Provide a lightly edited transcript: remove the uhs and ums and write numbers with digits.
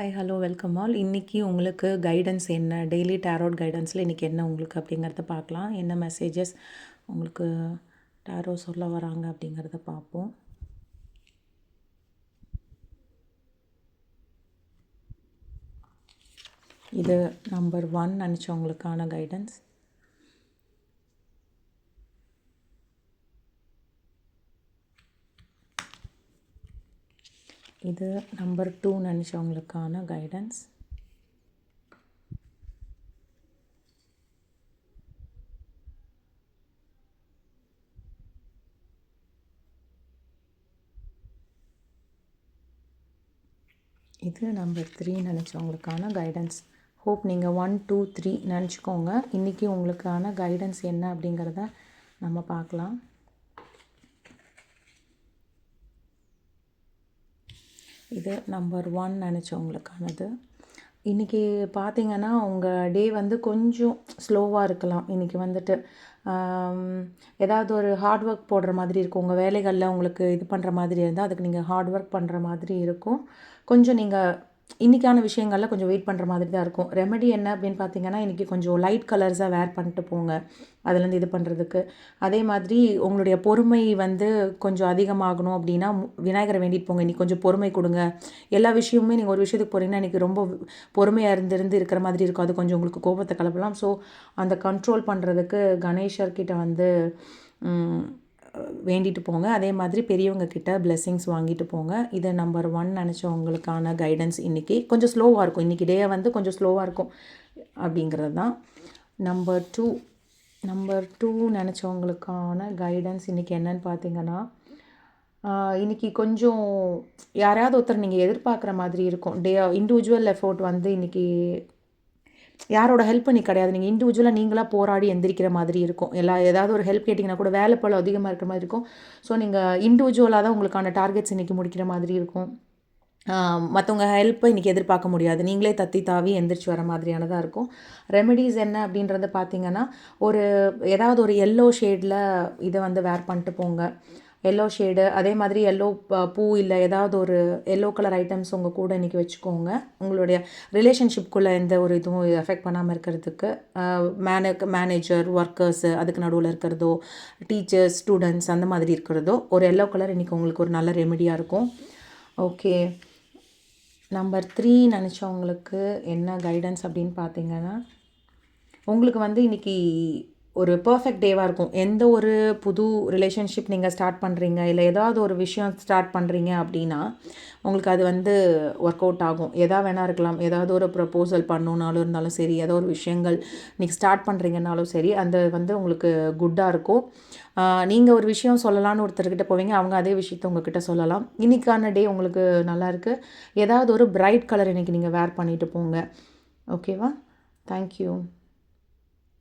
Hi hello welcome all. இன்றைக்கி உங்களுக்கு guidance என்ன, டெய்லி டேரோட் கைடன்ஸில் இன்றைக்கி என்ன உங்களுக்கு அப்படிங்கிறத பார்க்கலாம். என்ன மெசேஜஸ் உங்களுக்கு டேரோ சொல்ல வராங்க அப்படிங்கிறத பார்ப்போம். இது நம்பர் 1 நினச்சவங்களுக்கான கைடன்ஸ். இது நம்பர் 2 நினச்சவங்களுக்கான கைடன்ஸ். இது நம்பர் 3 நினச்சவங்களுக்கான கைடன்ஸ். ஹோப் நீங்கள் 1 2 3 நினச்சிக்கோங்க. இன்றைக்கி உங்களுக்கான கைடன்ஸ் என்ன அப்படிங்கிறத நம்ம பார்க்கலாம். இது நம்பர் 1 நினச்சவங்களுக்கானது. இன்றைக்கி பார்த்திங்கன்னா உங்கள் டே வந்து கொஞ்சம் ஸ்லோவாக இருக்கலாம். இன்றைக்கி வந்துட்டு ஏதாவது ஒரு ஹார்ட் ஒர்க் போடுற மாதிரி இருக்கும். உங்கள் வேலைகளில் உங்களுக்கு இது பண்ணுற மாதிரி இருந்தால் அதுக்கு நீங்கள் ஹார்ட் ஒர்க் பண்ணுற மாதிரி இருக்கும். கொஞ்சம் நீங்கள் இன்றைக்கான விஷயங்களில் கொஞ்சம் வெயிட் பண்ணுற மாதிரி தான் இருக்கும். ரெமெடி என்ன அப்படின்னு பார்த்தீங்கன்னா, இன்றைக்கி கொஞ்சம் லைட் கலர்ஸாக வேர் பண்ணிட்டு போங்க, அதுலேருந்து இது பண்ணுறதுக்கு. அதே மாதிரி உங்களுடைய பொறுமை வந்து கொஞ்சம் அதிகமாகணும் அப்படின்னா விநாயகரை வேண்டிட்டு போங்க. இன்றைக்கி கொஞ்சம் பொறுமை கொடுங்க. எல்லா விஷயமுமே நீங்கள் ஒரு விஷயத்துக்கு போகிறீங்கன்னா இன்றைக்கி ரொம்ப பொறுமையாக இருந்து இருக்கிற மாதிரி இருக்கும். அது கொஞ்சம் உங்களுக்கு கோபத்தை கிளப்பலாம். ஸோ அந்த கண்ட்ரோல் பண்ணுறதுக்கு கணேசர்கிட்ட வந்து வேண்டிட்டு போங்க. அதே மாதிரி பெரியவங்க கிட்ட பிளெஸ்ஸிங்ஸ் வாங்கிட்டு போங்க. இதை நம்பர் 1 நினச்சவங்களுக்கான கைடன்ஸ். இன்றைக்கி கொஞ்சம் ஸ்லோவாக இருக்கும். இன்றைக்கி டே வந்து கொஞ்சம் ஸ்லோவாக இருக்கும் அப்படிங்கிறது தான். நம்பர் 2 நினச்சவங்களுக்கான கைடன்ஸ் இன்றைக்கி என்னன்னு பார்த்தீங்கன்னா, இன்றைக்கி கொஞ்சம் யாரையாவது ஒருத்தர் நீங்கள் எதிர்பார்க்குற மாதிரி இருக்கும். இண்டிவிஜுவல் எஃபோர்ட் வந்து இன்றைக்கி யாரோட ஹெல்ப் பண்ணி கிடையாது. நீங்கள் இண்டிவிஜுவலாக நீங்களாக போராடி எந்திரிக்கிற மாதிரி இருக்கும். ஏதாவது ஒரு ஹெல்ப் கேட்டிங்கன்னா கூட வேலை போல் அதிகமாக இருக்கிற மாதிரி இருக்கும். ஸோ நீங்கள் இண்டிவிஜுவலாக தான் உங்களுக்கான டார்கெட்ஸ் இன்றைக்கி முடிக்கிற மாதிரி இருக்கும். மற்றவங்க ஹெல்ப்பை இன்றைக்கி எதிர்பார்க்க முடியாது. நீங்களே தத்தி தாவி எந்திரிச்சு வர மாதிரியானதாக இருக்கும். ரெமெடிஸ் என்ன அப்படின்றத பார்த்தீங்கன்னா, ஏதாவது ஒரு எல்லோ ஷேடில் இதை வந்து வேர் பண்ணிட்டு போங்க. எல்லோ ஷேடு, அதே மாதிரி எல்லோ பூ இல்லை ஏதாவது ஒரு எல்லோ கலர் ஐட்டம்ஸ் உங்கள் கூட இன்றைக்கி வச்சுக்கோங்க. உங்களுடைய ரிலேஷன்ஷிப்குள்ளே எந்த ஒரு இதுவும் எஃபெக்ட் பண்ணாமல் இருக்கிறதுக்கு. மேனேஜர், ஒர்க்கர்ஸு, அதுக்கு நடுவில் இருக்கிறதோ, டீச்சர்ஸ், ஸ்டூடெண்ட்ஸ் அந்த மாதிரி இருக்கிறதோ ஒரு எல்லோ கலர் இன்றைக்கி உங்களுக்கு ஒரு நல்ல ரெமெடியாக இருக்கும். ஓகே, நம்பர் 3 நினச்சவங்களுக்கு என்ன கைடன்ஸ் அப்படின்னு பார்த்தீங்கன்னா, உங்களுக்கு வந்து இன்றைக்கி ஒரு பர்ஃபெக்ட் டேவாக இருக்கும். எந்த ஒரு புது ரிலேஷன்ஷிப் நீங்கள் ஸ்டார்ட் பண்ணுறீங்க, இல்லை ஏதாவது ஒரு விஷயம் ஸ்டார்ட் பண்ணுறீங்க அப்படின்னா உங்களுக்கு அது வந்து ஒர்க் அவுட் ஆகும். எதா வேணா இருக்கலாம். ஏதாவது ஒரு ப்ரப்போசல் பண்ணணுன்னாலும் இருந்தாலும் சரி, ஏதோ ஒரு விஷயங்கள் நீங்கள் ஸ்டார்ட் பண்ணுறீங்கன்னாலும் சரி, அந்த வந்து உங்களுக்கு குட்டாக இருக்கும். நீங்கள் ஒரு விஷயம் சொல்லலான்னு ஒருத்தர்கிட்ட போவீங்க, அவங்க அதே விஷயத்த உங்ககிட்ட சொல்லலாம். இன்றைக்கான டே உங்களுக்கு நல்லாயிருக்கு. ஏதாவது ஒரு பிரைட் கலர் இன்றைக்கி நீங்கள் வேர் பண்ணிவிட்டு போங்க. ஓகேவா? தேங்க்யூ.